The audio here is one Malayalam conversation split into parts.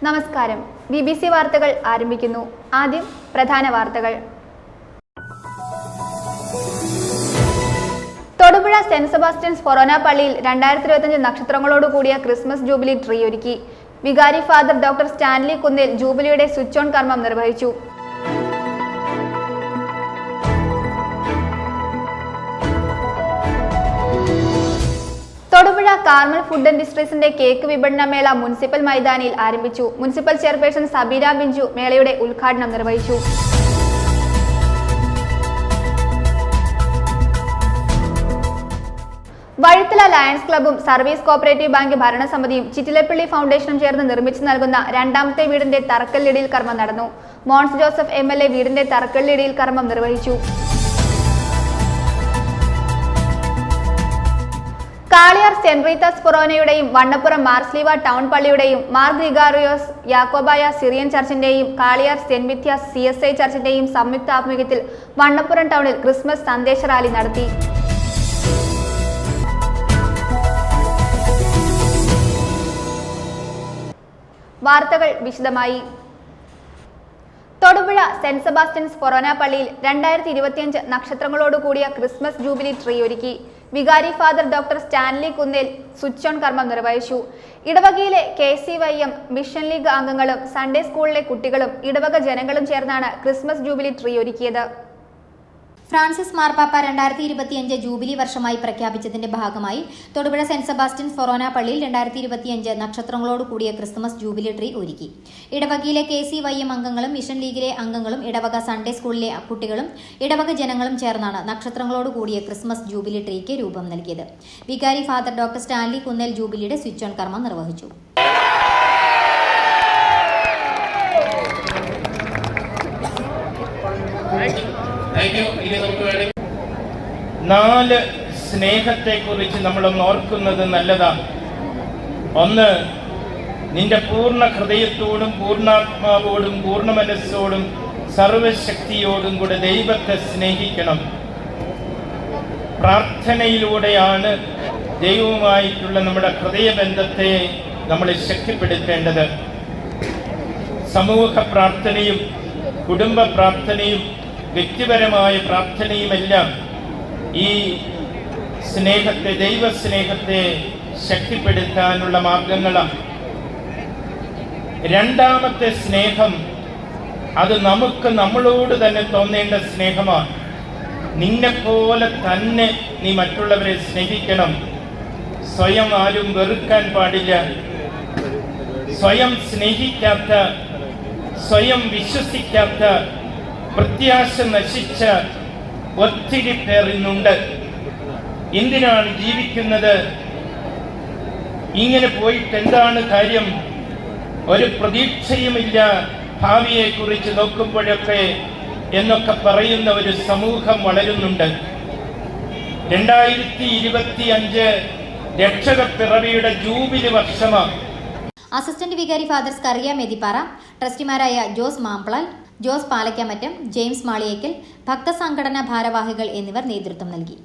നമസ്കാരം. BBC വാർത്തകൾ ആരംഭിക്കുന്നു. ആദ്യം പ്രധാന വാർത്തകൾ. തൊടുപുഴ സെന്റ് സെബാസ്റ്റ്യൻസ് ഫൊറോന പള്ളിയിൽ 2025 നക്ഷത്രങ്ങളോട് കൂടിയ ക്രിസ്മസ് ജൂബിലി ട്രീ ഒരുക്കി. വികാരി ഫാദർ ഡോക്ടർ സ്റ്റാൻലി കുന്നേൽ ജൂബിലിയുടെ സ്വിച്ച് ഓൺ കർമ്മം നിർവഹിച്ചു. തൊടുപുഴ കാർമൽ ഫുഡ് ഇൻഡസ്ട്രീസിന്റെ കേക്ക് വിപണന മേള മുനിസിപ്പൽ മൈതാനിയിൽ ആരംഭിച്ചു. മുനിസിപ്പൽ ചെയർപേഴ്സൺ സബീര ബിഞ്ചു മേളയുടെ ഉദ്ഘാടനം നിർവഹിച്ചു. വഴുത്തല ലയൺസ് ക്ലബ്ബും സർവീസ് കോഓപ്പറേറ്റീവ് ബാങ്ക് ഭരണസമിതിയും ചിറ്റിലപ്പള്ളി ഫൗണ്ടേഷനും ചേർന്ന് നിർമ്മിച്ചു നൽകുന്ന രണ്ടാമത്തെ വീടിന്റെ തറക്കല്ലിടിയിൽ കർമ്മം നടന്നു. മോൻസ് ജോസഫ് MLA വീടിന്റെ തറക്കല്ലിടിയിൽ കർമ്മം നിർവഹിച്ചു. കാളിയാർ സെന്റ് റീത്താസ് ഫൊറോനയുടെയും വണ്ണപ്പുറം മാർസ്ലീവ ടൗൺ പള്ളിയുടെയും മാർ ഗ്രിഗോറിയോസ് യാക്കോബായ സിറിയൻ ചർച്ചിന്റെയും കാളിയാർ സെന്റ് മിഥ്യാസ് CSI ചർച്ചിന്റെയും സംയുക്ത ആഭിമുഖ്യത്തിൽ വണ്ണപ്പുറം ടൗണിൽ ക്രിസ്മസ് സന്ദേശ റാലി നടത്തി. വാർത്തകൾ വിശദമായി. തൊടുപുഴ സെന്റ് സെബാസ്റ്റ്യൻസ് ഫൊറോന പള്ളിയിൽ 2025 നക്ഷത്രങ്ങളോട് കൂടിയ ക്രിസ്മസ് ജൂബിലി ട്രീ ഒരുക്കി. വികാരി father doctor Stanley Kunnel switch on കർമ്മം നിർവഹിച്ചു. ഇടവകയിലെ KCYM മിഷൻ ലീഗ് അംഗങ്ങളും സൺഡേ സ്കൂളിലെ കുട്ടികളും ഇടവക ജനങ്ങളും ചേർന്നാണ് ക്രിസ്മസ് ജൂബിലി ട്രീ ഒരുക്കിയത്. ഫ്രാൻസിസ് മാർപ്പാപ്പ 2025 ജൂബിലി വർഷമായി പ്രഖ്യാപിച്ചതിന്റെ ഭാഗമായി തൊടുപുഴ സെന്റ് സെബാസ്റ്റ്യൻസ് ഫൊറോന പള്ളിയിൽ 2025 നക്ഷത്രങ്ങളോട് കൂടിയ ക്രിസ്മസ് ജൂബിലി ട്രീ ഒരുക്കി. ഇടവകയിലെ KCYM അംഗങ്ങളും മിഷൻ ലീഗിലെ അംഗങ്ങളും ഇടവക സൺഡേ സ്കൂളിലെ കുട്ടികളും ഇടവക ജനങ്ങളും ചേർന്നാണ് നക്ഷത്രങ്ങളോട് കൂടിയ ക്രിസ്മസ് ജൂബിലി ട്രീക്ക് രൂപം നൽകിയത്. വികാരി ഫാദർ ഡോക്ടർ സ്റ്റാൻലി കുന്നേൽ ജൂബിലിയുടെ സ്വിച്ച് ഓൺ കർമ്മം നിർവഹിച്ചു. നാല് സ്നേഹത്തെക്കുറിച്ച് നമ്മളൊന്ന് ഓർക്കുന്നത് നല്ലതാണ്. ഒന്ന്, നിന്റെ പൂർണ്ണ ഹൃദയത്തോടും പൂർണ്ണാത്മാവോടും പൂർണ്ണ മനസ്സോടും സർവശക്തിയോടും കൂടെ ദൈവത്തെ സ്നേഹിക്കണം. പ്രാർത്ഥനയിലൂടെയാണ് ദൈവവുമായിട്ടുള്ള നമ്മുടെ ഹൃദയബന്ധത്തെ നമ്മൾ ശക്തിപ്പെടുത്തേണ്ടത്. സമൂഹ പ്രാർത്ഥനയും കുടുംബ പ്രാർത്ഥനയും വ്യക്തിപരമായ പ്രാർത്ഥനയുമെല്ലാം ഈ സ്നേഹത്തെ, ദൈവസ്നേഹത്തെ ശക്തിപ്പെടുത്താനുള്ള മാർഗങ്ങളാണ്. രണ്ടാമത്തെ സ്നേഹം, അത് നമുക്ക് നമ്മളോട് തന്നെ തോന്നേണ്ട സ്നേഹമാണ്. നിന്നെപ്പോലെ തന്നെ നീ മറ്റുള്ളവരെ സ്നേഹിക്കണം. സ്വയം ആരും വെറുക്കാൻ പാടില്ല. സ്വയം സ്നേഹിക്കാത്ത, സ്വയം വിശ്വസിക്കാത്ത, പ്രത്യാശ നശിച്ച ഒത്തിരി പേർ ഇന്നുണ്ട്. എന്തിനാണ് ജീവിക്കുന്നത്? ഇങ്ങനെ പോയിട്ട് എന്താണ് കാര്യം? ഒരു പ്രതീക്ഷയുമില്ല ഭാവിയെക്കുറിച്ച് നോക്കുമ്പോഴൊക്കെ എന്നൊക്കെ പറയുന്ന ഒരു സമൂഹം വളരുന്നുണ്ട്. 2025 രക്ഷകപ്പിറവിയുടെ ജൂബിലി വർഷമാണ്. അസിസ്റ്റന്റ് വികാരി ഫാദർ സ്കറിയ മെതിപ്പാറ, ട്രസ്റ്റിമാരായ Jose Mampalal, Jose Palakkamattam, James Maliyekkal, ഭക്തസംഘടനാ ഭാരവാഹികൾ എന്നിവർ നേതൃത്വം നൽകി.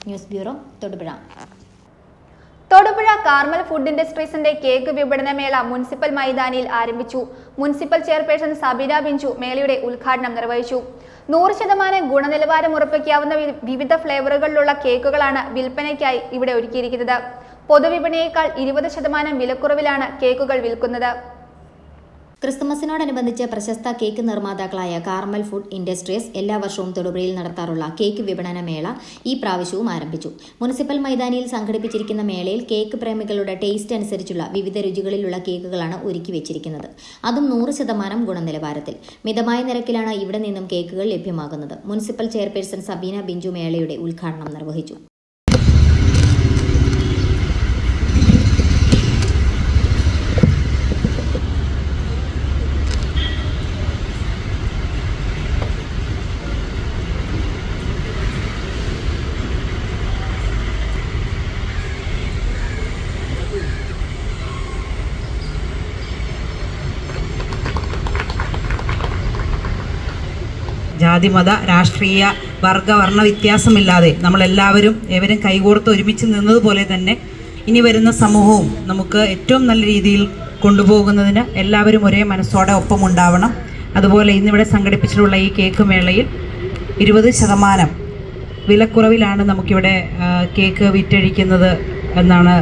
News bureau, Thodupuzha. Thodupuzha Carmel food ഇൻഡസ്ട്രീസിന്റെ കേക്ക് വിപണന മേള മുനിസിപ്പൽ മൈതാനിയിൽ ആരംഭിച്ചു. മുനിസിപ്പൽ ചെയർപേഴ്സൺ സബീന ബിഞ്ചു മേളയുടെ ഉദ്ഘാടനം നിർവഹിച്ചു. 100% ഗുണനിലവാരം ഉറപ്പിക്കാവുന്ന വിവിധ ഫ്ലേവറുകളിലുള്ള കേക്കുകളാണ് വിൽപ്പനയ്ക്കായി ഇവിടെ ഒരുക്കിയിരിക്കുന്നത്. പൊതുവിപണിയേക്കാൾ 20% വിലക്കുറവിലാണ് കേക്കുകൾ വിൽക്കുന്നത്. ക്രിസ്തുമസിനോടനുബന്ധിച്ച് പ്രശസ്ത കേക്ക് നിർമ്മാതാക്കളായ കാർമൽ ഫുഡ് ഇൻഡസ്ട്രീസ് എല്ലാ വർഷവും തൊടുപുഴയിൽ നടത്താറുള്ള കേക്ക് വിപണന മേള ഈ പ്രാവശ്യവും ആരംഭിച്ചു. മുനിസിപ്പൽ മൈതാനിയിൽ സംഘടിപ്പിച്ചിരിക്കുന്ന മേളയിൽ കേക്ക് പ്രേമികളുടെ ടേസ്റ്റ് അനുസരിച്ചുള്ള വിവിധ രുചികളിലുള്ള കേക്കുകളാണ് ഒരുക്കി വെച്ചിരിക്കുന്നത്. അതും 100% ഗുണനിലവാരത്തിൽ. മിതമായ നിരക്കിലാണ് ഇവിടെ നിന്നും കേക്കുകൾ ലഭ്യമാകുന്നത്. മുനിസിപ്പൽ ചെയർപേഴ്സൺ സബീന ബിഞ്ചു മേളയുടെ ഉദ്ഘാടനം നിർവഹിച്ചു. ജാതിമത രാഷ്ട്രീയ വർഗവർണ്ണ വ്യത്യാസമില്ലാതെ നമ്മളെല്ലാവരും ഏവരും കൈകോർത്ത് ഒരുമിച്ച് നിന്നതുപോലെ തന്നെ ഇനി വരുന്ന സമൂഹവും നമുക്ക് ഏറ്റവും നല്ല രീതിയിൽ കൊണ്ടുപോകുന്നതിന് എല്ലാവരും ഒരേ മനസ്സോടെ ഒപ്പമുണ്ടാവണം. അതുപോലെ ഇന്നിവിടെ സംഘടിപ്പിച്ചിട്ടുള്ള ഈ കേക്ക് മേളയിൽ 20% വിലക്കുറവിലാണ് നമുക്കിവിടെ കേക്ക് വിറ്റഴിക്കുന്നത് എന്നാണ്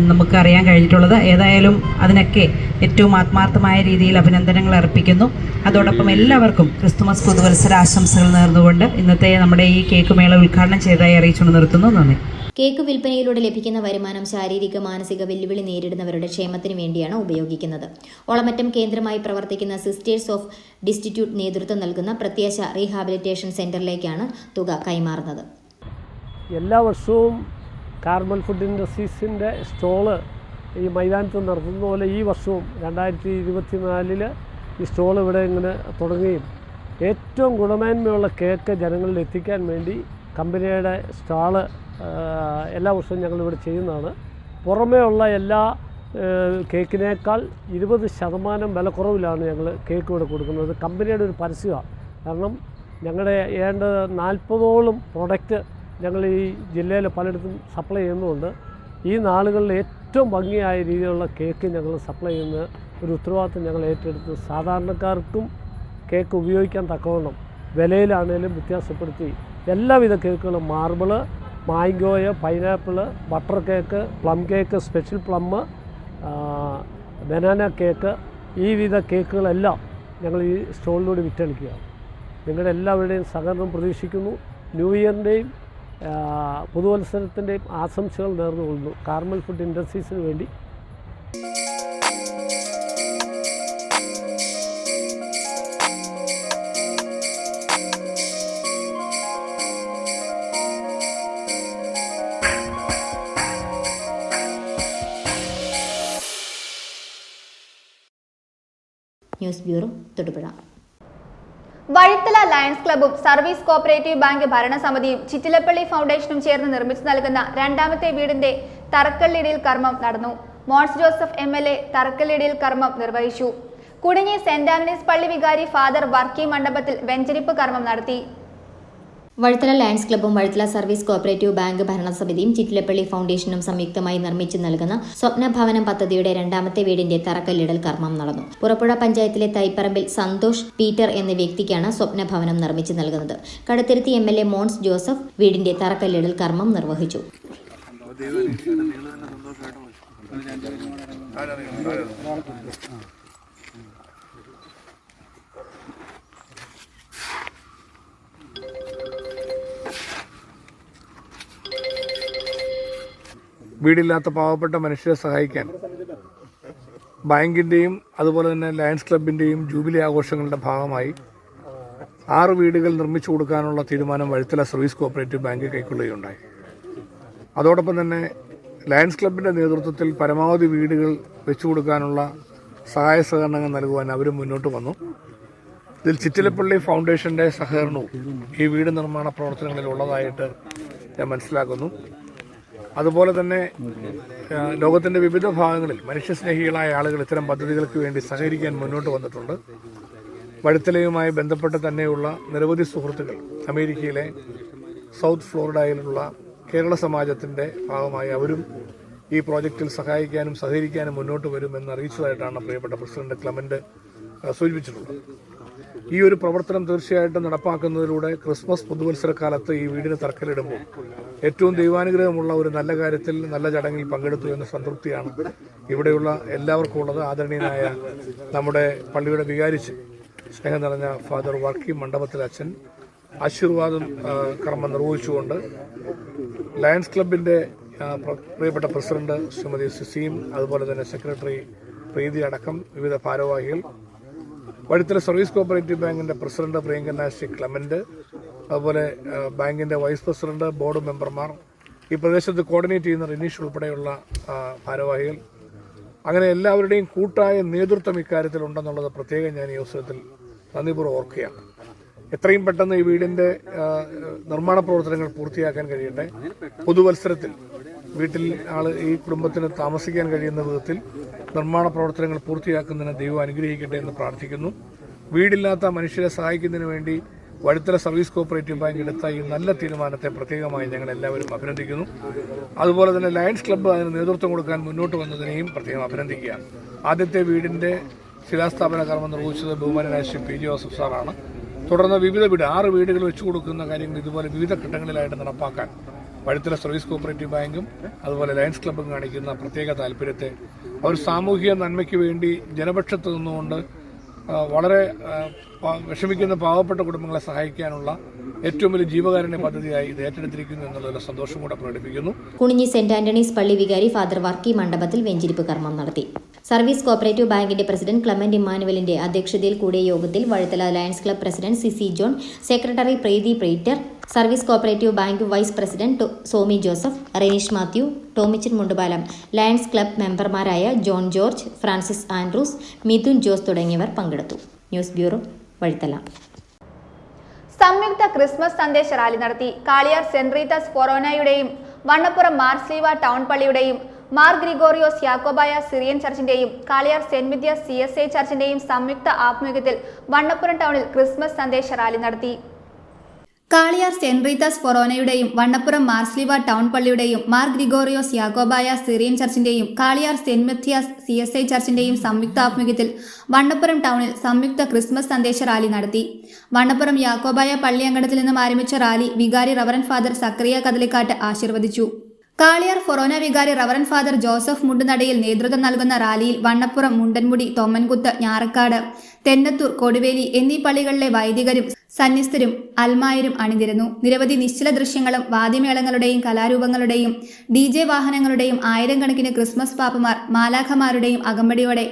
നമുക്ക് അറിയാൻ കഴിഞ്ഞിട്ടുള്ളത്. ഏതായാലും അതിനൊക്കെ ഏറ്റവും ആത്മാർത്ഥമായ രീതിയിൽ അഭിനന്ദനങ്ങൾ അർപ്പിക്കുന്നു. അതോടൊപ്പം എല്ലാവർക്കും ക്രിസ്തുമസ് പുതുവത്സര ആശംസകൾ നേർന്നുകൊണ്ട് ഇന്നത്തെ നമ്മുടെ ഈ കേക്ക് മേള ഉദ്ഘാടനം ചെയ്തതായി അറിയിച്ചുകൊണ്ട് നിർത്തുന്നു. നന്ദി. കേക്ക് വിൽപ്പനയിലൂടെ ലഭിക്കുന്ന വരുമാനം ശാരീരിക മാനസിക വെല്ലുവിളി നേരിടുന്നവരുടെ ക്ഷേമത്തിന് വേണ്ടിയാണ് ഉപയോഗിക്കുന്നത്. ഒളമറ്റം കേന്ദ്രമായി പ്രവർത്തിക്കുന്ന സിസ്റ്റേഴ്സ് ഓഫ് ഡിസ്റ്റിറ്റ്യൂട്ട് നേതൃത്വം നൽകുന്ന പ്രത്യാശ റീഹാബിലിറ്റേഷൻ സെന്ററിലേക്കാണ് തുക കൈമാറുന്നത്. എല്ലാ വർഷവും കാർമൽ ഫുഡ് ഇൻഡസ്ട്രീസിൻ്റെ സ്റ്റോള് ഈ മൈതാനത്ത് നടത്തുന്ന പോലെ ഈ വർഷവും 2024 ഈ സ്റ്റോൾ ഇവിടെ ഇങ്ങനെ തുടങ്ങുകയും ഏറ്റവും ഗുണമേന്മയുള്ള കേക്ക് ജനങ്ങളിൽ എത്തിക്കാൻ വേണ്ടി കമ്പനിയുടെ സ്റ്റാള് എല്ലാ വർഷവും ഞങ്ങളിവിടെ ചെയ്യുന്നതാണ്. പുറമേ ഉള്ള എല്ലാ കേക്കിനേക്കാൾ 20% വിലക്കുറവിലാണ് ഞങ്ങൾ കേക്ക് ഇവിടെ കൊടുക്കുന്നത്. കമ്പനിയുടെ ഒരു പരസ്യമാണ്. കാരണം ഞങ്ങളുടെ ഏതാണ്ട് 40ഓളം പ്രൊഡക്റ്റ് ഞങ്ങൾ ഈ ജില്ലയിൽ പലയിടത്തും സപ്ലൈ ചെയ്യുന്നുണ്ട്. ഈ നാളുകളിൽ ഏറ്റവും ഭംഗിയായ രീതിയിലുള്ള കേക്ക് ഞങ്ങൾ സപ്ലൈ ചെയ്യുന്ന ഒരു ഉത്തരവാദിത്വം ഞങ്ങൾ ഏറ്റെടുത്ത് സാധാരണക്കാർക്കും കേക്ക് ഉപയോഗിക്കാൻ തക്കവണ്ണം വിലയിലാണേലും വ്യത്യാസപ്പെടുത്തി എല്ലാവിധ കേക്കുകളും marble, mango, pineapple, butter cake, plum cake, special plum, banana cake, ഈ വിധ കേക്കുകളെല്ലാം ഞങ്ങൾ ഈ സ്റ്റോളിലൂടെ വിറ്റഴിക്കുകയാണ്. നിങ്ങളുടെ എല്ലാവരുടെയും സഹകരണം പ്രതീക്ഷിക്കുന്നു. ന്യൂ ഇയറിൻ്റെയും പുതുവത്സരത്തിൻ്റെയും ആശംസകൾ നേർന്നുകൊള്ളുന്നു. കാർമൽ ഫുഡ് ഇൻഡസ്ട്രീസിന് വേണ്ടി. News bureau, Thodupuzha. Vazhithala lions ക്ലബ്ബും സർവീസ് കോഓപ്പറേറ്റീവ് ബാങ്ക് ഭരണസമിതിയും ചിറ്റിലപ്പള്ളി ഫൗണ്ടേഷനും ചേർന്ന് നിർമ്മിച്ചു നൽകുന്ന രണ്ടാമത്തെ വീടിന്റെ തറക്കല്ലിടൽ കർമ്മം നടന്നു. മോൻസ് ജോസഫ് MLA തറക്കല്ലിടൽ കർമ്മം നിർവഹിച്ചു. കുടുങ്ങി സെന്റ് ആന്റണീസ് പള്ളി വികാരി ഫാദർ വർക്കി മണ്ഡപത്തിൽ വെഞ്ചരിപ്പ് കർമ്മം നടത്തി. വഴിത്തല ലയൺസ് ക്ലബ്ബും വഴിത്തല സർവീസ് കോഓപ്പറേറ്റീവ് ബാങ്ക് ഭരണസമിതിയും ചിറ്റിലപ്പള്ളി ഫൗണ്ടേഷനും സംയുക്തമായി നിർമ്മിച്ചു നൽകുന്ന സ്വപ്നഭവനം പദ്ധതിയുടെ രണ്ടാമത്തെ വീടിന്റെ തറക്കല്ലിടൽ കർമ്മം നടന്നു. പുറപ്പുഴ പഞ്ചായത്തിലെ തൈപ്പറമ്പിൽ സന്തോഷ് പീറ്റർ എന്ന വ്യക്തിക്കാണ് സ്വപ്നഭവനം നിർമ്മിച്ചു നൽകുന്നത്. കടുത്തുരുത്തി MLA മോൻസ് ജോസഫ് വീടിന്റെ തറക്കല്ലിടൽ കർമ്മം നിർവഹിച്ചു. വീടില്ലാത്ത പാവപ്പെട്ട മനുഷ്യരെ സഹായിക്കാൻ ബാങ്കിൻ്റെയും അതുപോലെ തന്നെ ലയൺസ് ക്ലബിൻ്റെയും ജൂബിലി ആഘോഷങ്ങളുടെ ഭാഗമായി 6 വീടുകൾ നിർമ്മിച്ചു കൊടുക്കാനുള്ള തീരുമാനം വഴിത്തല സർവീസ് കോഓപ്പറേറ്റീവ് ബാങ്ക് കൈക്കൊള്ളുകയുണ്ടായി. അതോടൊപ്പം തന്നെ ലയൺസ് ക്ലബിൻ്റെ നേതൃത്വത്തിൽ പരമാവധി വീടുകൾ വെച്ചു കൊടുക്കാനുള്ള സഹായ സഹകരണങ്ങൾ നൽകുവാൻ അവരും മുന്നോട്ട് വന്നു. ഇതിൽ ചിറ്റിലപ്പള്ളി ഫൗണ്ടേഷൻ്റെ സഹകരണവും ഈ വീട് നിർമ്മാണ പ്രവർത്തനങ്ങളിൽ ഉള്ളതായിട്ട് ഞാൻ മനസ്സിലാക്കുന്നു. അതുപോലെ തന്നെ ലോകത്തിൻ്റെ വിവിധ ഭാഗങ്ങളിൽ മനുഷ്യസ്നേഹികളായ ആളുകൾ ഇത്തരം പദ്ധതികൾക്ക് വേണ്ടി സഹകരിക്കാൻ മുന്നോട്ട് വന്നിട്ടുണ്ട്. വഴിത്തലയുമായി ബന്ധപ്പെട്ട് തന്നെയുള്ള നിരവധി സുഹൃത്തുക്കൾ അമേരിക്കയിലെ സൗത്ത് ഫ്ലോറിഡയിലുള്ള കേരള സമാജത്തിൻ്റെ ഭാഗമായി അവരും ഈ പ്രോജക്റ്റിൽ സഹായിക്കാനും സഹകരിക്കാനും മുന്നോട്ട് വരുമെന്ന് അറിയിച്ചതായിട്ടാണ് പ്രിയപ്പെട്ട പ്രസിഡന്റ് ക്ലമന്റ് സൂചിപ്പിച്ചിട്ടുള്ളത്. ഈ ഒരു പ്രവർത്തനം തീർച്ചയായിട്ടും നടപ്പാക്കുന്നതിലൂടെ ക്രിസ്മസ് പുതുവത്സരക്കാലത്ത് ഈ വീടിന് തറക്കല്ലിടുമ്പോൾ ഏറ്റവും ദൈവാനുഗ്രഹമുള്ള ഒരു നല്ല കാര്യത്തിൽ, നല്ല ചടങ്ങിൽ പങ്കെടുത്തു എന്ന സംതൃപ്തിയാണ് ഇവിടെയുള്ള എല്ലാവർക്കും ഉള്ളത്. ആദരണീയനായ നമ്മുടെ പള്ളിയുടെ വികാരിച്ച് സ്നേഹം നിറഞ്ഞ ഫാദർ വർക്കി മണ്ഡപത്തിൽ അച്ഛൻ ആശീർവാദം കർമ്മം നിർവഹിച്ചുകൊണ്ട് ലയൺസ് ക്ലബിൻ്റെ പ്രിയപ്പെട്ട പ്രസിഡന്റ് ശ്രീമതി സിസിയും അതുപോലെ തന്നെ സെക്രട്ടറി പ്രീതി അടക്കം വിവിധ ഭാരവാഹികൾ, വഴിത്തല സർവീസ് കോപ്പറേറ്റീവ് ബാങ്കിൻ്റെ പ്രസിഡന്റ് പ്രിയങ്കന ശ്രീ ക്ലെമന്റ്, അതുപോലെ ബാങ്കിൻ്റെ വൈസ് പ്രസിഡന്റ്, ബോർഡ് മെമ്പർമാർ, ഈ പ്രദേശത്ത് കോർഡിനേറ്റ് ചെയ്യുന്ന റിനീഷ് ഉൾപ്പെടെയുള്ള ഭാരവാഹികൾ, അങ്ങനെ എല്ലാവരുടെയും കൂട്ടായ നേതൃത്വം ഇക്കാര്യത്തിൽ ഉണ്ടെന്നുള്ളത് പ്രത്യേകം ഞാൻ ഈ അവസരത്തിൽ നന്ദിപൂർവ്വം ഓർക്കുകയാണ്. എത്രയും പെട്ടെന്ന് ഈ വീടിൻ്റെ നിർമ്മാണ പ്രവർത്തനങ്ങൾ പൂർത്തിയാക്കാൻ കഴിയട്ടെ. പുതുവത്സരത്തിൽ വീട്ടിൽ ഈ കുടുംബത്തിന് താമസിക്കാൻ കഴിയുന്ന വിധത്തിൽ നിർമ്മാണ പ്രവർത്തനങ്ങൾ പൂർത്തിയാക്കുന്നതിന് ദൈവം അനുഗ്രഹിക്കട്ടെ എന്ന് പ്രാർത്ഥിക്കുന്നു. വീടില്ലാത്ത മനുഷ്യരെ സഹായിക്കുന്നതിന് വേണ്ടി വഴിത്തല സർവീസ് കോപ്പറേറ്റീവ് ബാങ്ക് എടുത്ത ഈ നല്ല തീരുമാനത്തെ പ്രത്യേകമായി ഞങ്ങൾ എല്ലാവരും അഭിനന്ദിക്കുന്നു. അതുപോലെ തന്നെ ലയൺസ് ക്ലബ്ബ് അതിന് നേതൃത്വം കൊടുക്കാൻ മുന്നോട്ട് വന്നതിനെയും പ്രത്യേകം അഭിനന്ദിക്കുകയാണ്. ആദ്യത്തെ വീടിൻ്റെ ശിലാസ്ഥാപന കർമ്മം നിർവഹിച്ചത് ബഹുമാനനായ ശ്രീ പി ജോസഫ് സാറാണ്. തുടർന്ന് വിവിധ 6 വീടുകൾ വെച്ചു കൊടുക്കുന്ന കാര്യങ്ങൾ ഇതുപോലെ വിവിധ ഘട്ടങ്ങളിലായിട്ട് നടപ്പാക്കാൻ വഴിത്തല സർവീസ് കോപ്പറേറ്റീവ് ബാങ്കും അതുപോലെ ലയൺസ് ക്ലബ്ബും കാണിക്കുന്ന പ്രത്യേക താല്പര്യത്തെ അവർ സാമൂഹിക നന്മയ്ക്ക് വേണ്ടി ജനപക്ഷത്ത് നിന്നുകൊണ്ട് വളരെ വിഷമിക്കുന്ന പാവപ്പെട്ട കുടുംബങ്ങളെ സഹായിക്കാനുള്ള ഏറ്റവും വലിയ ജീവകാരുണ്യ പദ്ധതിയായി ഇത് ഏറ്റെടുത്തിരിക്കുന്നു എന്നുള്ളതിൽ സന്തോഷം കൂടെ പ്രകടിപ്പിക്കുന്നു. കുണിഞ്ഞി സെന്റ് ആന്റണീസ് പള്ളി വികാരി ഫാദർ വർക്കി മണ്ഡപത്തിൽ വെഞ്ചിരിപ്പ് കർമ്മം നടത്തി. സർവീസ് കോപ്പറേറ്റീവ് ബാങ്കിന്റെ പ്രസിഡന്റ് ക്ലെമന്റ് ഇമ്മാനുവലിന്റെ അധ്യക്ഷതയിൽ കൂടിയ യോഗത്തിൽ Vazhithala lions club president Sisi John, secretary Preethi Peter, service cooperative bank vice president Somi Joseph, Renish Mathew, Tomichan Mundupalam, lions club മെമ്പർമാരായ John George, Francis Andrews, Mithun Jose തുടങ്ങിയവർ പങ്കെടുത്തു. News bureau, Vazhithala. സംയുക്ത ക്രിസ്മസ് സന്ദേശ റാലി നടത്തി. കാളിയാർ സെന്റ് റീത്താസ് ഫൊറോനയുടെയും വണ്ണപ്പുറം മാർസ്ലീവ ടൗൺ പള്ളിയുടെയും മാർ ഗ്രിഗോറിയോസ് യാക്കോബായ സിറിയൻ ചർച്ചിന്റെയും കാളിയാർ സെന്റ് മിത്യാസ് CSI ചർച്ചിന്റെയും സംയുക്ത ആഭിമുഖ്യത്തിൽ വണ്ണപ്പുറം ടൗണിൽ ക്രിസ്മസ് സന്ദേശ റാലി നടത്തി. കാളിയാർ സെന്റ് റീത്താസ് ഫൊറോനയുടെയും വണ്ണപ്പുറം മാർസ്ലീവ ടൗൺ പള്ളിയുടെയും മാർ ഗ്രിഗോറിയോസ് യാക്കോബായ സിറിയൻ ചർച്ചിന്റെയും കാളിയാർ സെന്റ് മിത്യാസ് CSI ചർച്ചിന്റെയും സംയുക്ത ആഭിമുഖ്യത്തിൽ വണ്ണപ്പുറം ടൗണിൽ സംയുക്ത ക്രിസ്മസ് സന്ദേശ റാലി നടത്തി. വണ്ണപ്പുറം യാക്കോബായ പള്ളി അങ്കണത്തിൽ നിന്നും ആരംഭിച്ച റാലി വികാരി റവറൻ ഫാദർ സക്രിയ കദലിക്കാട്ട് ആശീർവദിച്ചു. കാളിയാർ ഫൊറോന വികാരി റവറൻ ഫാദർ ജോസഫ് മുണ്ടുനടയിൽ നേതൃത്വം നൽകുന്ന റാലിയിൽ വണ്ണപ്പുറം, മുണ്ടൻമുടി, തൊമ്മൻകുത്ത്, ഞാറക്കാട്, തെന്നത്തൂർ, കൊടുവേലി എന്നീ പള്ളികളിലെ വൈദികരും സന്യസ്തരും അൽമായരും അണിനിരന്നു. നിരവധി നിശ്ചല ദൃശ്യങ്ങളും വാദ്യമേളങ്ങളുടെയും കലാരൂപങ്ങളുടെയും DJ വാഹനങ്ങളുടെയും 1000 കണക്കിന് ക്രിസ്മസ് പാപ്പമാർ, മാലാഖമാരുടെയും അകമ്പടിയോടെ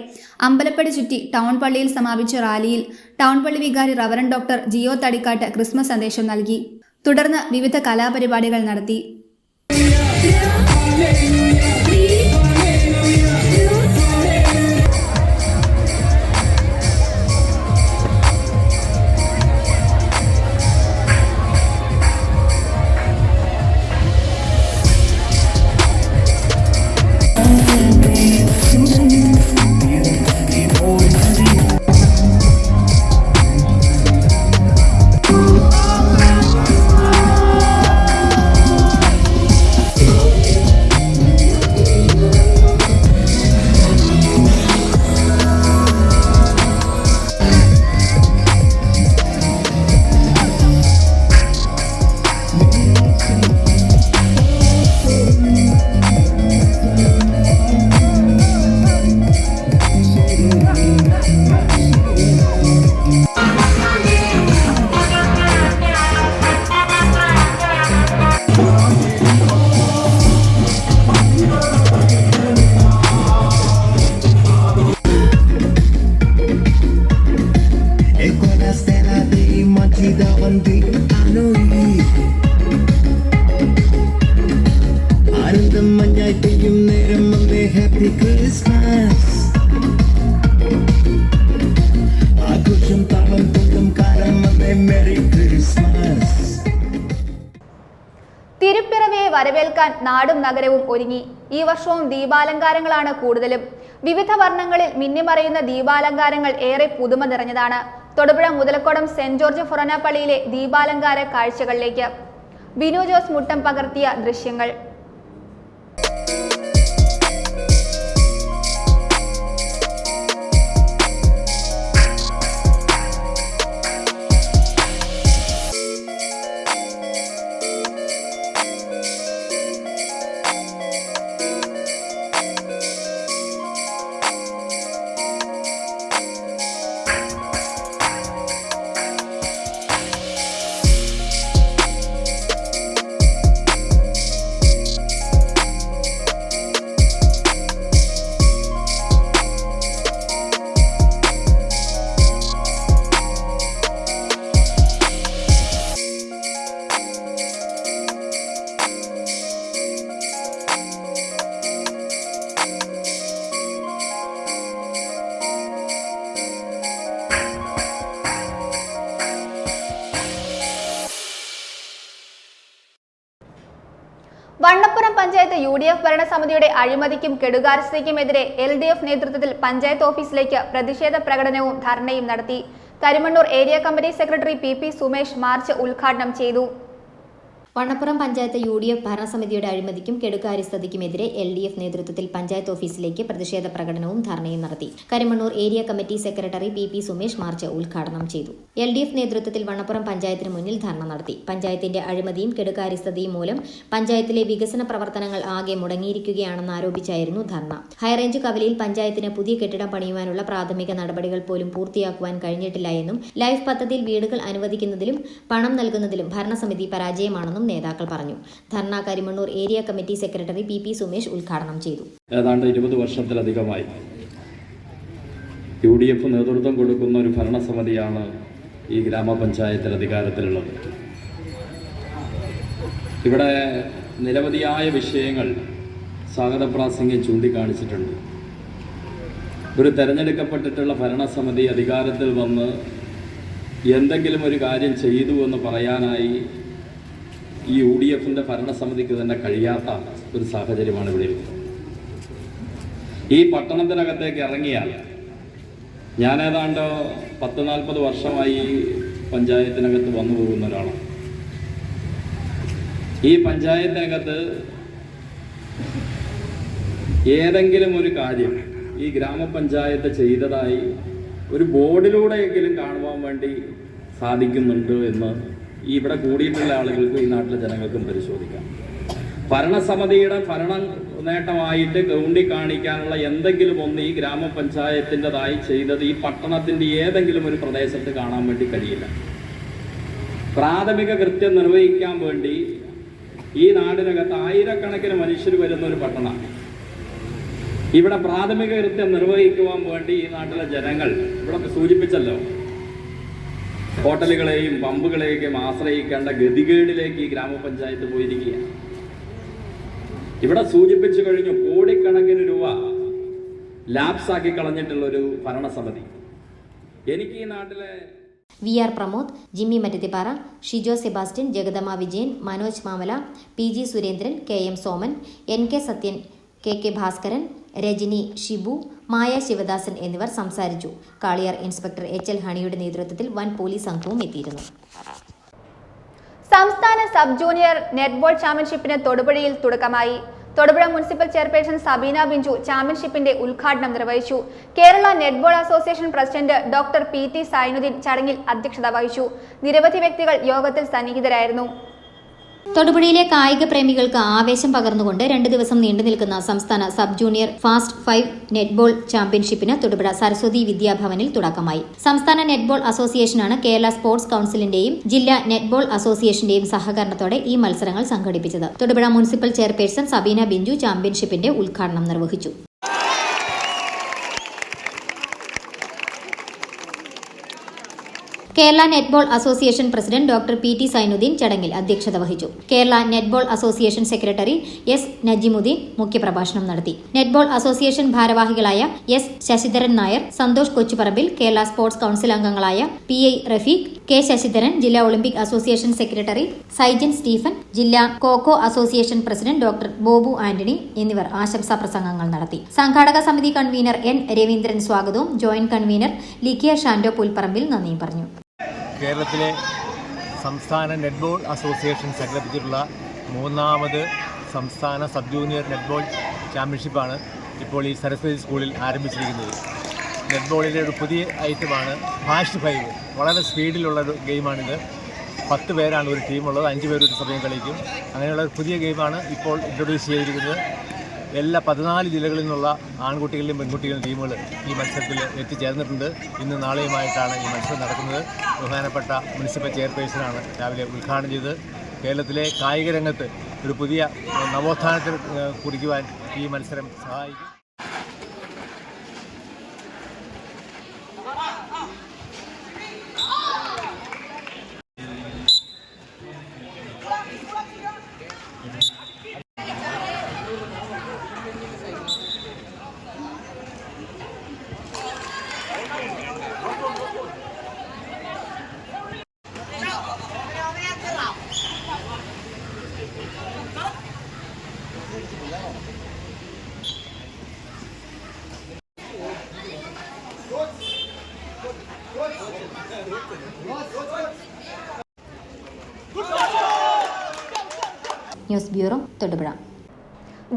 അമ്പലപ്പടി ചുറ്റി ടൗൺ പള്ളിയിൽ സമാപിച്ച റാലിയിൽ ടൗൺ പള്ളി വികാരി റവറൻ ഡോക്ടർ ജിയോ തടിക്കാട്ട് ക്രിസ്മസ് സന്ദേശം നൽകി. തുടർന്ന് വിവിധ കലാപരിപാടികൾ നടത്തി. തിരുപ്പിറവിയെ വരവേൽക്കാൻ നാടും നഗരവും ഒരുങ്ങി. ഈ വർഷവും ദീപാലങ്കാരങ്ങളാണ് കൂടുതലും. വിവിധ വർണ്ണങ്ങളിൽ മിന്നിമറയുന്ന ദീപാലങ്കാരങ്ങൾ ഏറെ പുതുമ നിറഞ്ഞതാണ്. തൊടുപുഴ മുതലക്കോടം സെന്റ് ജോർജ് ഫൊറോന പള്ളിയിലെ ദീപാലങ്കാര കാഴ്ചകളിലേക്ക് ബിനു ജോസ് മുട്ടം പകർത്തിയ ദൃശ്യങ്ങൾ. UDF ഭരണസമിതിയുടെ അഴിമതിക്കും കെടുകാര്യസ്ഥതയ്ക്കുമെതിരെ LDF നേതൃത്വത്തിൽ പഞ്ചായത്ത് ഓഫീസിലേക്ക് പ്രതിഷേധ പ്രകടനവും ധർണയും നടത്തി. Karimannoor area committee secretary PP Sumesh March ഉദ്ഘാടനം ചെയ്തു. വണ്ണപ്പുറം പഞ്ചായത്ത് UDF ഭരണസമിതിയുടെ അഴിമതിക്കും കെടുകാര്യസ്ഥതയ്ക്കുമെതിരെ LDF നേതൃത്വത്തിൽ പഞ്ചായത്ത് ഓഫീസിലേക്ക് പ്രതിഷേധ പ്രകടനവും ധർണയും നടത്തി. Karimannoor area committee secretary PP Sumesh March ഉദ്ഘാടനം ചെയ്തു. LDF നേതൃത്വത്തിൽ വണ്ണപ്പുറം പഞ്ചായത്തിന് മുന്നിൽ ധർണ നടത്തി. പഞ്ചായത്തിന്റെ അഴിമതിയും കെടുകാര്യസ്ഥതയും മൂലം പഞ്ചായത്തിലെ വികസന പ്രവർത്തനങ്ങൾ ആകെ മുടങ്ങിയിരിക്കുകയാണെന്ന് ആരോപിച്ചായിരുന്നു ധർണ. ഹൈറേഞ്ച് കവലയിൽ പഞ്ചായത്തിന് പുതിയ കെട്ടിടം പണിയുവാനുള്ള പ്രാഥമിക നടപടികൾ പോലും പൂർത്തിയാക്കുവാൻ കഴിഞ്ഞിട്ടില്ല എന്നും ലൈഫ് പദ്ധതിയിൽ വീടുകൾ അനുവദിക്കുന്നതിലും പണം നൽകുന്നതിലും ഭരണസമിതി പരാജയമാണെന്നും നേതാക്കൾ പറഞ്ഞു. Dharna Karimannoor area committee secretary PP Sumesh ഉദ്ഘാടനം ചെയ്തു. ഏതാണ്ട് 20 വർഷത്തിലധികമായി UDF നേതൃത്വം കൊടുക്കുന്ന ഒരു ഭരണസമിതിയാണ് ഈ ഗ്രാമപഞ്ചായത്തിൽ അധികാരത്തിലുള്ളത്. ഇവിടെ നിരവധിയായ വിഷയങ്ങൾ സ്വാഗതപ്രാസംഗ്യം ചൂണ്ടിക്കാണിച്ചിട്ടുണ്ട്. ഒരു തെരഞ്ഞെടുക്കപ്പെട്ടിട്ടുള്ള ഭരണസമിതി അധികാരത്തിൽ വന്ന് എന്തെങ്കിലും ഒരു കാര്യം ചെയ്തു എന്ന് പറയാനായി ഈ UDFന്റെ ഭരണസമിതിക്ക് തന്നെ കഴിയാത്ത ഒരു സാഹചര്യമാണ് ഇവിടെ ഇരിക്കുന്നത്. ഈ പട്ടണത്തിനകത്തേക്ക് ഇറങ്ങിയാൽ ഞാൻ ഏതാണ്ട് 40-40 വർഷമായി പഞ്ചായത്തിനകത്ത് വന്നു പോകുന്ന ഒരാളാണ്. ഈ പഞ്ചായത്തിനകത്ത് ഏതെങ്കിലും ഒരു കാര്യം ഈ ഗ്രാമപഞ്ചായത്ത് ചെയ്തതായി ഒരു ബോർഡിലൂടെയെങ്കിലും കാണുവാൻ വേണ്ടി സാധിക്കുന്നുണ്ട് എന്ന് ഇവിടെ കൂടിയിട്ടുള്ള ആളുകൾക്കും ഈ നാട്ടിലെ ജനങ്ങൾക്കും പരിശോധിക്കാം. ഭരണസമിതിയുടെ ഭരണ നേട്ടമായിട്ട് ചൂണ്ടിക്കാണിക്കാനുള്ള എന്തെങ്കിലും ഒന്ന് ഈ ഗ്രാമപഞ്ചായത്തിൻ്റെതായി ചെയ്തത് ഈ പട്ടണത്തിൻ്റെ ഏതെങ്കിലും ഒരു പ്രദേശത്ത് കാണാൻ വേണ്ടി കഴിയില്ല. പ്രാഥമിക കൃത്യം നിർവഹിക്കാൻ വേണ്ടി ഈ നാടിനകത്ത് ആയിരക്കണക്കിന് മനുഷ്യർ വരുന്ന ഒരു പട്ടണമാണ്. ഇവിടെ പ്രാഥമിക കൃത്യം നിർവഹിക്കുവാൻ വേണ്ടി ഈ നാട്ടിലെ ജനങ്ങൾ ഇവിടെ സൂചിപ്പിച്ചല്ലോ, ഹോട്ടലുകളെയും പമ്പുകളെയും ആശ്രയിക്കേണ്ട ഗതികേടിലേക്ക് ഈ ഗ്രാമപഞ്ചായത്ത് പോയിരിക്കുകയാണ്. ഇവിടെ സൂചിപ്പിച്ചു കഴിഞ്ഞു കോടിക്കണക്കിന് രൂപ ലാപ്സാക്കി കളഞ്ഞിട്ടുള്ളൊരു ഭരണസമിതി. എനിക്ക് ഈ നാട്ടിലെ VR Pramod, Jimmy Mattathipara, Shijo Sebastian, Jagadamma Vijayan, Manoj മാമല, PG Surendran, KM Soman, NK Sathyan, KK Bhaskaran, Rajani, Shibu, മായ ശിവദാസൻ എന്നിവർ സംസാരിച്ചു. കാളിയാർ ഇൻസ്പെക്ടർ HL ഹണിയുടെ നേതൃത്വത്തിൽ വൻ പോലീസ് സംഘവും എത്തിയിരുന്നു. സംസ്ഥാന സബ് ജൂനിയർ നെറ്റ്ബോൾ ചാമ്പ്യൻഷിപ്പിന് തൊടുപുഴയിൽ തുടക്കമായി. തൊടുപുഴ മുനിസിപ്പൽ ചെയർപേഴ്സൺ സബീന ബിഞ്ചു ചാമ്പ്യൻഷിപ്പിന്റെ ഉദ്ഘാടനം നിർവഹിച്ചു. Kerala netball association president doctor PT Zainuddin ചടങ്ങിൽ അധ്യക്ഷത വഹിച്ചു. നിരവധി വ്യക്തികൾ യോഗത്തിൽ സന്നിഹിതരായിരുന്നു. തൊടുപുഴയിലെ കായിക പ്രേമികൾക്ക് ആവേശം പകർന്നുകൊണ്ട് 2 ദിവസം നീണ്ടു നിൽക്കുന്ന സംസ്ഥാന സബ് ജൂനിയർ ഫാസ്റ്റ് 5 നെറ്റ്ബോൾ ചാമ്പ്യൻഷിപ്പിന് തൊടുപുഴ സരസ്വതി വിദ്യാഭവനിൽ തുടക്കമായി. സംസ്ഥാന നെറ്റ്ബോൾ അസോസിയേഷനാണ് കേരള സ്പോർട്സ് കൌൺസിലിന്റെയും ജില്ലാ നെറ്റ്ബോൾ അസോസിയേഷന്റെയും സഹകരണത്തോടെ ഈ മത്സരങ്ങൾ സംഘടിപ്പിച്ചത്. തൊടുപുഴ മുനിസിപ്പൽ ചെയർപേഴ്സൺ സബീന ബിഞ്ചു ചാമ്പ്യൻഷിപ്പിന്റെ ഉദ്ഘാടനം നിർവഹിച്ചു. Kerala netball association president doctor PT Zainuddin ചടങ്ങിൽ അധ്യക്ഷത വഹിച്ചു. Kerala netball association secretary S Najimudheen മുഖ്യപ്രഭാഷണം നടത്തി. നെറ്റ്ബോൾ അസോസിയേഷൻ ഭാരവാഹികളായ S Sasidharan Nair, Santhosh Kochuparambil, Kerala sports council അംഗങ്ങളായ PI റഫീഖ്, K ശശിധരൻ, ജില്ലാ Olympic association secretary Saijan Stephen, ജില്ലാ kho kho association president doctor Bobu Antony എന്നിവർ ആശംസാ പ്രസംഗങ്ങൾ നടത്തി. സംഘാടക സമിതി കൺവീനർ N രവീന്ദ്രൻ സ്വാഗതവും ജോയിന്റ് കൺവീനർ ലിക്കിയ ഷാൻഡോ പുൽപ്പറമ്പിൽ നന്ദിയും പറഞ്ഞു. കേരളത്തിലെ സംസ്ഥാന നെറ്റ്ബോൾ അസോസിയേഷൻ സംഘടിപ്പിച്ചിട്ടുള്ള 3ാമത് സംസ്ഥാന സബ് ജൂനിയർ നെറ്റ്ബോൾ ചാമ്പ്യൻഷിപ്പാണ് ഇപ്പോൾ ഈ സരസ്വതി സ്കൂളിൽ ആരംഭിച്ചിരിക്കുന്നത്. നെറ്റ്ബോളിലെ ഒരു പുതിയ ഐറ്റമാണ് ഫാസ്റ്റ് 5. വളരെ സ്പീഡിലുള്ളൊരു ഗെയിമാണിത്. 10 പേരാണ് ഒരു ടീമുള്ളത്, 5 പേർ ഒരു സമയം കളിക്കും. അങ്ങനെയുള്ള ഒരു പുതിയ ഗെയിമാണ് ഇപ്പോൾ ഇൻട്രൊഡ്യൂസ് ചെയ്തിരിക്കുന്നത്. എല്ലാ 14 ജില്ലകളിൽ നിന്നുള്ള ആൺകുട്ടികളിലും പെൺകുട്ടികളും ടീമുകൾ ഈ മത്സരത്തിൽ എത്തിച്ചേർന്നിട്ടുണ്ട്. ഇന്ന് നാളെയുമായിട്ടാണ് ഈ മത്സരം നടക്കുന്നത്. ബഹുമാനപ്പെട്ട മുനിസിപ്പൽ ചെയർപേഴ്സണാണ് രാവിലെ ഉദ്ഘാടനം ചെയ്ത് കേരളത്തിലെ കായിക രംഗത്ത് ഒരു പുതിയ നവോത്ഥാനത്തിൽ കുറിക്കുവാൻ ഈ മത്സരം സഹായിക്കും. News bureau, Thodupuzha.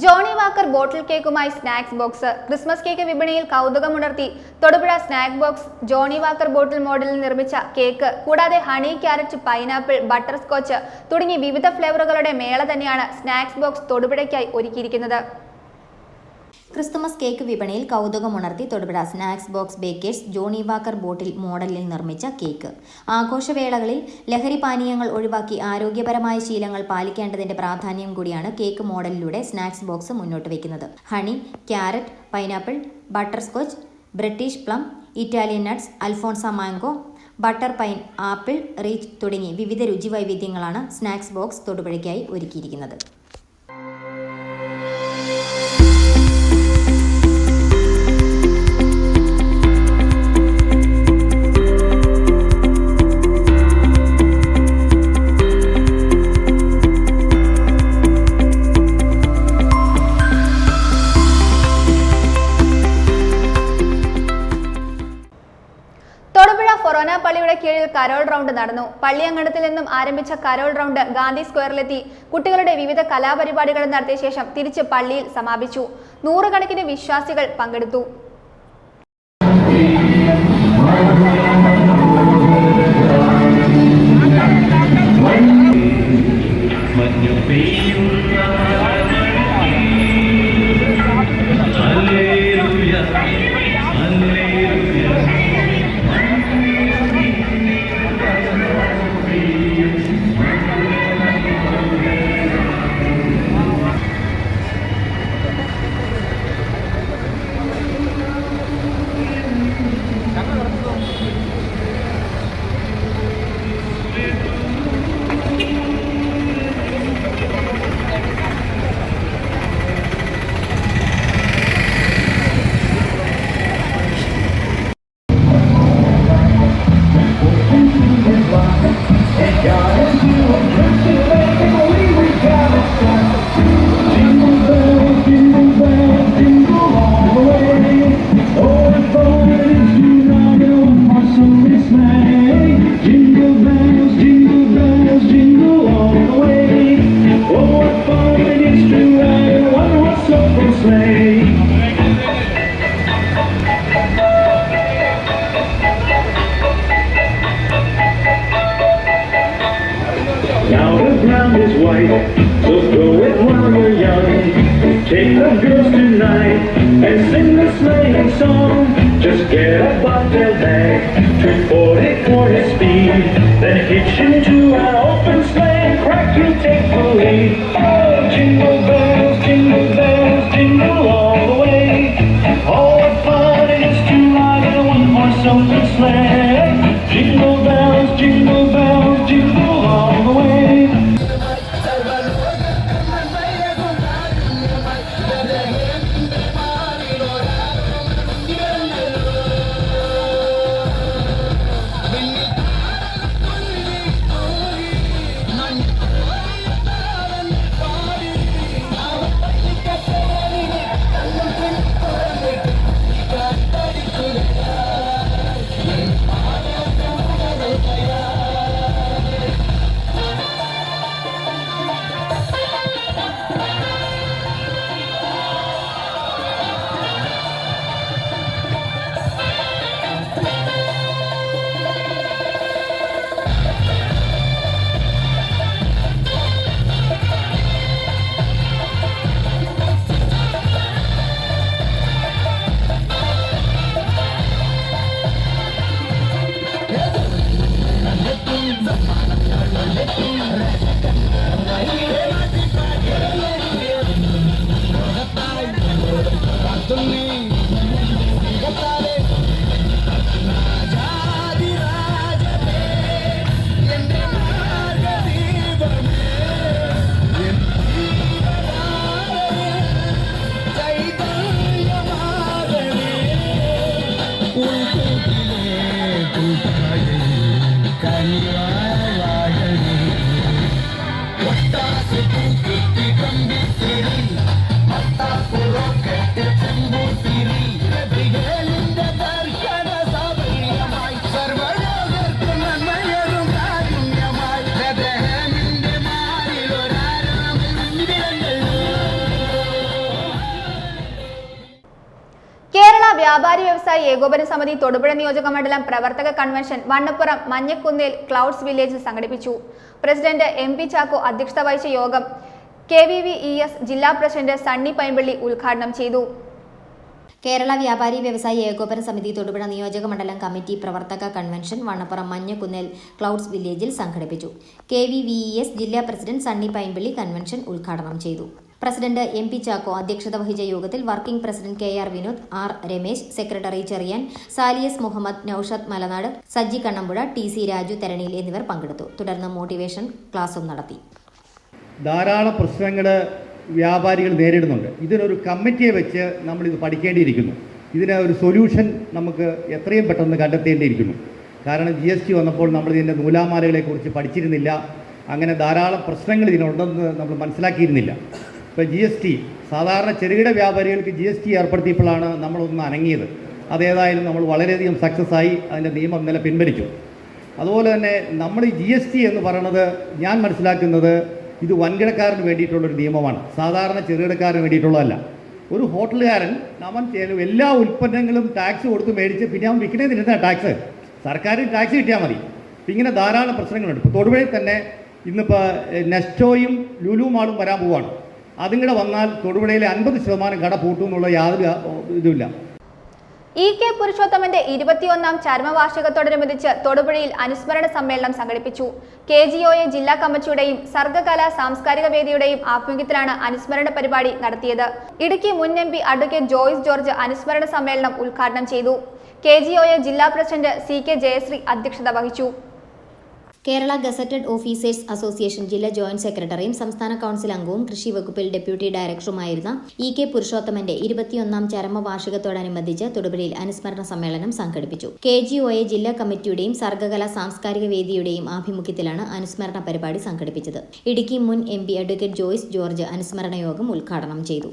Johnnie Walker bottle കേക്കുമായി സ്നാക്സ് ബോക്സ്. ക്രിസ്മസ് കേക്ക് വിപണിയിൽ കൗതുകമുണർത്തി Thodupuzha snack box. Johnnie Walker bottle മോഡലിൽ നിർമ്മിച്ച കേക്ക് കൂടാതെ honey, carrot, pineapple, butterscotch തുടങ്ങി വിവിധ ഫ്ലേവറുകളുടെ മേള തന്നെയാണ് സ്നാക്സ് ബോക്സ് തൊടുപുഴയ്ക്കായി ഒരുക്കിയിരിക്കുന്നത്. ക്രിസ്തുമസ് കേക്ക് വിപണിയിൽ കൗതുകമുണർത്തി Thodupuzha snacks box bakers Johnnie Walker bottle മോഡലിൽ നിർമ്മിച്ച കേക്ക്. ആഘോഷവേളകളിൽ ലഹരി പാനീയങ്ങൾ ഒഴിവാക്കി ആരോഗ്യപരമായ ശീലങ്ങൾ പാലിക്കേണ്ടതിന്റെ പ്രാധാന്യം കൂടിയാണ് കേക്ക് മോഡലിലൂടെ സ്നാക്സ് ബോക്സ് മുന്നോട്ട് വയ്ക്കുന്നത്. Honey, carrot, pineapple, butter scotch, British plum, Italian nuts, Alphonsa mango, butter pine, apple, reach തുടങ്ങി വിവിധ രുചി വൈവിധ്യങ്ങളാണ് സ്നാക്സ് ബോക്സ് തൊടുപുഴയ്ക്കായി ഒരുക്കിയിരിക്കുന്നത്. തൊടുപുഴ ഫൊറോന പള്ളിയുടെ കീഴിൽ കരോൾ റൗണ്ട് നടന്നു. പള്ളിയങ്കണത്തിൽ നിന്നും ആരംഭിച്ച കരോൾ റൗണ്ട് ഗാന്ധി സ്ക്വയറിലെത്തി കുട്ടികളുടെ വിവിധ കലാപരിപാടികൾ നടത്തിയ ശേഷം തിരിച്ച് പള്ളിയിൽ സമാപിച്ചു. നൂറുകണക്കിന് വിശ്വാസികൾ പങ്കെടുത്തു. Now the ground is white, so throw it while you're young. Take the girls tonight and sing the sleighing song. Just get a bobtail bag, 240 speed, then hitch into an open sleigh and crack, you'll take the lead. Oh, jingle bells, jingle all the way. Oh, what fun it is to ride in a one-horse open sleigh. Jingle bells, jingle all the way. വ്യാപാരി വ്യവസായി ഏകോപന സമിതി തൊടുപുഴ നിയോജക മണ്ഡലം പ്രവർത്തക കൺവെൻഷൻ വണ്ണപ്പുറം മഞ്ഞക്കുന്നേൽ ക്ലൗഡ്സ് വില്ലേജിൽ സംഘടിപ്പിച്ചു. പ്രസിഡന്റ് MP ചാക്കോ അധ്യക്ഷത വഹിച്ച യോഗം KVVES ജില്ലാ പ്രസിഡന്റ് സണ്ണി പൈമ്പള്ളി ഉദ്ഘാടനം ചെയ്തു. കേരള വ്യാപാരി വ്യവസായി ഏകോപന സമിതി തൊടുപുഴ നിയോജക മണ്ഡലം കമ്മിറ്റി പ്രവർത്തക കൺവെൻഷൻ വണ്ണപ്പുറം മഞ്ഞക്കുന്നേൽ ക്ലൗഡ്സ് വില്ലേജിൽ സംഘടിപ്പിച്ചു. KVVES ജില്ലാ പ്രസിഡന്റ് സണ്ണി പൈമ്പള്ളി കൺവെൻഷൻ ഉദ്ഘാടനം ചെയ്തു. പ്രസിഡന്റ് MP ചാക്കോ അധ്യക്ഷത വഹിച്ച യോഗത്തിൽ working president KR Vinod, R Ramesh, secretary Cherian, Saliyas Muhammad, Noushad Malanad, Saji Kannampuzha, TC Raju Theraniyil എന്നിവർ പങ്കെടുത്തു. തുടർന്ന് മോട്ടിവേഷൻ ക്ലാസും നടത്തി. ധാരാളം പ്രശ്നങ്ങൾ വ്യാപാരികൾ നേരിടുന്നുണ്ട്. ഇതിനൊരു കമ്മിറ്റിയെ വെച്ച് നമ്മളിത് പഠിക്കേണ്ടിയിരിക്കുന്നു. ഇതിന് ഒരു സൊല്യൂഷൻ നമുക്ക് എത്രയും പെട്ടെന്ന് കണ്ടെത്തേണ്ടിയിരിക്കുന്നു. കാരണം GST വന്നപ്പോൾ നമ്മൾ ഇതിൻ്റെ നൂലാമാലകളെക്കുറിച്ച് പഠിച്ചിരുന്നില്ല. അങ്ങനെ ധാരാളം പ്രശ്നങ്ങൾ ഇതിനുണ്ടെന്ന് നമ്മൾ മനസ്സിലാക്കിയിരുന്നില്ല. ഇപ്പോൾ GST സാധാരണ ചെറുകിട വ്യാപാരികൾക്ക് GST ഏർപ്പെടുത്തിയപ്പോഴാണ് നമ്മളൊന്ന് അനങ്ങിയത്. അതേതായാലും നമ്മൾ വളരെയധികം സക്സസ് ആയി. അതിൻ്റെ നിയമം ഇന്നലെ പിൻവലിച്ചു. അതുപോലെ തന്നെ നമ്മൾ ഈ GST എന്ന് പറയുന്നത് ഞാൻ മനസ്സിലാക്കുന്നത് ഇത് വൻകിടക്കാരന് വേണ്ടിയിട്ടുള്ളൊരു നിയമമാണ്. സാധാരണ ചെറുകിടക്കാരന് വേണ്ടിയിട്ടുള്ളതല്ല. ഒരു ഹോട്ടലുകാരൻ അവൻ എല്ലാ ഉൽപ്പന്നങ്ങളും ടാക്സ് കൊടുത്ത് മേടിച്ച് പിന്നെ അവൻ വിൽക്കുന്നതിന് ടാക്സ് സർക്കാരിന് ടാക്സ് കിട്ടിയാൽ മതി. ഇങ്ങനെ ധാരാളം പ്രശ്നങ്ങളുണ്ട്. ഇപ്പോൾ തൊടുപുഴയിൽ തന്നെ ഇന്നിപ്പോൾ നെസ്റ്റോയും ലുലു മാളും വരാൻ പോവുകയാണ്. അതും കൂടെ വന്നാൽ തൊടുപുഴയിലെ 50% കട പൂട്ടും എന്നുള്ള യാതൊരു ഇതുമില്ല. EK പുരുഷോത്തമന്റെ 21ാം ചരമവാർഷികത്തോടനുബന്ധിച്ച് തൊടുപുഴയിൽ അനുസ്മരണ സമ്മേളനം സംഘടിപ്പിച്ചു. KGOA ജില്ലാ കമ്മിറ്റിയുടെയും സർഗകലാ സാംസ്കാരിക വേദിയുടെയും ആഭിമുഖ്യത്തിലാണ് അനുസ്മരണ പരിപാടി നടത്തിയത്. ഇടുക്കി മുൻ MP അഡ്വക്കേറ്റ് ജോയ്സ് ജോർജ് അനുസ്മരണ സമ്മേളനം ഉദ്ഘാടനം ചെയ്തു. KGOA ജില്ലാ പ്രസിഡന്റ് CK ജയശ്രീ അധ്യക്ഷത വഹിച്ചു. കേരള ഗസറ്റഡ് ഓഫീസേഴ്സ് അസോസിയേഷൻ ജില്ലാ ജോയിന്റ് സെക്രട്ടറിയും സംസ്ഥാന കൌൺസിൽ അംഗവും കൃഷി വകുപ്പിൽ ഡെപ്യൂട്ടി ഡയറക്ടറുമായിരുന്ന EK പുരുഷോത്തമന്റെ 21ാം ചരമവാർഷികത്തോടനുബന്ധിച്ച് തൊടുപുഴയിൽ അനുസ്മരണ സമ്മേളനം സംഘടിപ്പിച്ചു. KGOA ജില്ലാ കമ്മിറ്റിയുടെയും സർഗകലാ സാംസ്കാരിക വേദിയുടെയും ആഭിമുഖ്യത്തിലാണ് അനുസ്മരണ പരിപാടി സംഘടിപ്പിച്ചത്. ഇടുക്കി മുൻ MP അഡ്വക്കേറ്റ് ജോയ്സ് ജോർജ് അനുസ്മരണ യോഗം ഉദ്ഘാടനം ചെയ്തു.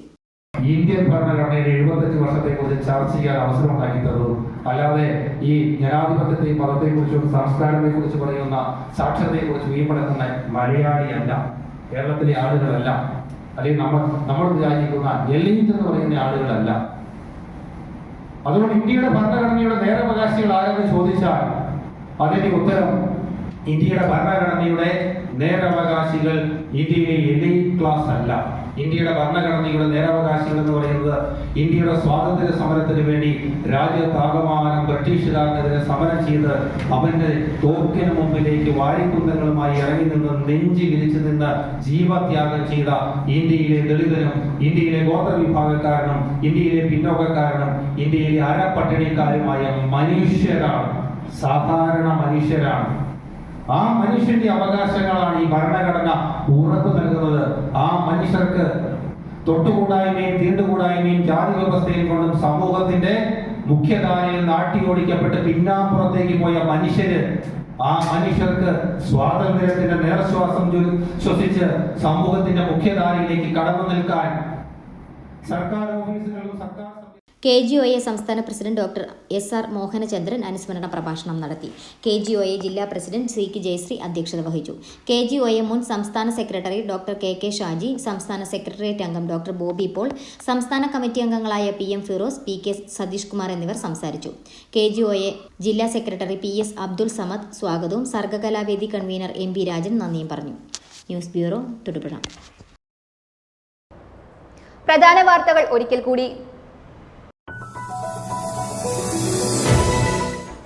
ഇന്ത്യൻ ഭരണഘടനയുടെ 75 വർഷത്തെക്കുറിച്ച് ചർച്ച ചെയ്യാൻ അവസരം ഉണ്ടാക്കി തന്നതും അല്ലാതെ ഈ ജനാധിപത്യത്തെയും മതത്തെക്കുറിച്ചും സംസ്കാരത്തെക്കുറിച്ച് പറയുന്ന സാക്ഷരതയെക്കുറിച്ച് വീമ്പടക്കുന്ന മലയാളിയല്ല, കേരളത്തിലെ ആളുകളല്ല, അല്ലെങ്കിൽ നമ്മൾ വിചാരിക്കുന്ന എലീറ്റ് എന്ന് പറയുന്ന ആളുകളല്ല. അതുകൊണ്ട് ഇന്ത്യയുടെ ഭരണഘടനയുടെ നേരവകാശികൾ ആരെന്ന് ചോദിച്ചാൽ അതിന്റെ ഉത്തരം ഇന്ത്യയുടെ ഭരണഘടനയുടെ നേരവകാശികൾ ഇന്ത്യയിലെ എലീറ്റ് ക്ലാസ് അല്ല. ഇന്ത്യയുടെ ഭരണഘടനയുടെ നേരവകാശികൾ എന്ന് പറയുന്നത് ഇന്ത്യയുടെ സ്വാതന്ത്ര്യ സമരത്തിന് വേണ്ടി രാജ്യത്താകമാനം ബ്രിട്ടീഷുകാരനെതിരെ സമരം ചെയ്ത് അവന്റെ തോക്കിന് മുമ്പിലേക്ക് വാരിക്കുന്തങ്ങളുമായി ഇറങ്ങി നിന്ന് നെഞ്ചി വിരിച്ചു നിന്ന് ജീവത്യാഗം ചെയ്ത ഇന്ത്യയിലെ ദളിതനും ഇന്ത്യയിലെ ഗോത്രവിഭാഗക്കാരനും ഇന്ത്യയിലെ പിന്നോക്കക്കാരനും ഇന്ത്യയിലെ അരപ്പട്ടിണിക്കാരുമായ മനുഷ്യരാണ്, സാധാരണ മനുഷ്യരാണ്. ആ മനുഷ്യന്റെ അവകാശങ്ങളാണ് ഈ ഭരണഘടന ഉറപ്പു നൽകുന്നത്. ആ മനുഷ്യർക്ക് തൊട്ടുകൂടായ്മയും തീണ്ടുകൂടായ്മയും ജാതി വ്യവസ്ഥയും കൊണ്ടും സമൂഹത്തിന്റെ മുഖ്യധാരയിൽ നാട്ടിയോടിക്കപ്പെട്ട് പിന്നാമ്പുറത്തേക്ക് പോയ മനുഷ്യര്, ആ മനുഷ്യർക്ക് സ്വാതന്ത്ര്യത്തിന്റെ നേർശ്വാസം ശ്വസിച്ച് സമൂഹത്തിന്റെ മുഖ്യധാരയിലേക്ക് കടന്നു നിൽക്കാൻ സർക്കാർ ഓഫീസുകളും സർക്കാർ KGOA സംസ്ഥാന പ്രസിഡന്റ് ഡോക്ടർ SR മോഹനചന്ദ്രൻ അനുസ്മരണ പ്രഭാഷണം നടത്തി. KGOA ജില്ലാ പ്രസിഡന്റ് CK ജയശ്രീ അധ്യക്ഷത വഹിച്ചു. KGOA മുൻ സംസ്ഥാന സെക്രട്ടറി ഡോക്ടർ KK ഷാജി, സംസ്ഥാന സെക്രട്ടേറിയറ്റ് അംഗം ഡോക്ടർ ബോബി പോൾ, സംസ്ഥാന കമ്മിറ്റി അംഗങ്ങളായ PM ഫിറോസ്, PK സതീഷ് കുമാർ എന്നിവർ സംസാരിച്ചു. KGOA ജില്ലാ സെക്രട്ടറി PS അബ്ദുൾ സമദ് സ്വാഗതവും സർഗകലാവേദി കൺവീനർ MP രാജൻ നന്ദിയും പറഞ്ഞു. News bureau Thodupuzha. പ്രധാന വാർത്തകൾ ഒരിക്കൽ കൂടി.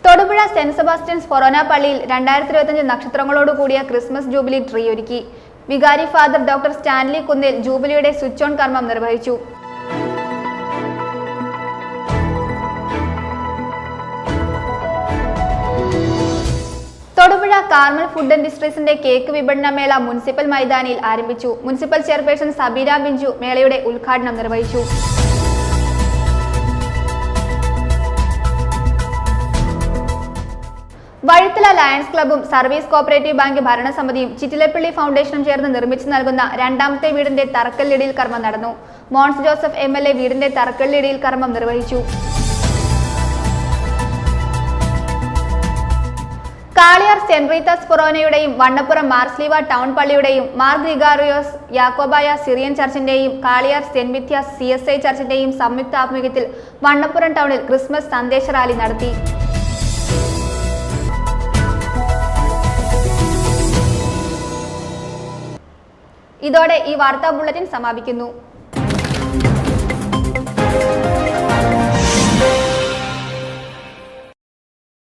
തൊടുപുഴ സെന്റ് സെബാസ്റ്റ്യൻസ് ഫൊറോന പള്ളിയിൽ 2025 നക്ഷത്രങ്ങളോടുകൂടിയ ക്രിസ്മസ് ജൂബിലി ട്രീ ഒരുക്കി. വികാരി ഫാദർ ഡോക്ടർ സ്റ്റാൻലി കുന്നേൽ ജൂബിലിയുടെ സ്വിച്ച് ഓൺ കർമ്മം നിർവഹിച്ചു. തൊടുപുഴ കാർമൽ ഫുഡ് ഇൻഡസ്ട്രീസിന്റെ കേക്ക് വിപണന മേള മുനിസിപ്പൽ മൈതാനിയിൽ ആരംഭിച്ചു. മുനിസിപ്പൽ ചെയർപേഴ്സൺ സബീര ബിഞ്ചു മേളയുടെ ഉദ്ഘാടനം നിർവഹിച്ചു. വഴുത്തല ലയൺസ് ക്ലബ്ബും സർവീസ് കോഓപ്പറേറ്റീവ് ബാങ്ക് ഭരണസമിതിയും ചിറ്റിലപ്പള്ളി ഫൗണ്ടേഷനും ചേർന്ന് നിർമ്മിച്ചു നൽകുന്ന രണ്ടാമത്തെ വീടിന്റെ തറക്കല്ലിടിയിൽ കർമ്മം നടന്നു. മോൻസ് ജോസഫ് MLA വീടിന്റെ തറക്കല്ലിടിയിൽ കർമ്മം നിർവഹിച്ചു. കാളിയാർ സെന്റ് റീത്താസ് ഫൊറോനയുടെയും വണ്ണപ്പുറം മാർസ്ലീവ ടൗൺ പള്ളിയുടെയും മാർ ഗ്രിഗാറിയോസ് യാക്കോബായ സിറിയൻ ചർച്ചിന്റെയും കാളിയാർ സെന്റ് മിഥ്യാസ് CSI ചർച്ചിന്റെയും സംയുക്ത ആഭിമുഖ്യത്തിൽ വണ്ണപ്പുറം ടൗണിൽ ക്രിസ്മസ് സന്ദേശ റാലി നടത്തി. ഇതോടെ ഈ വാർത്താ ബുള്ളറ്റിൻ സമാപിക്കുന്നു.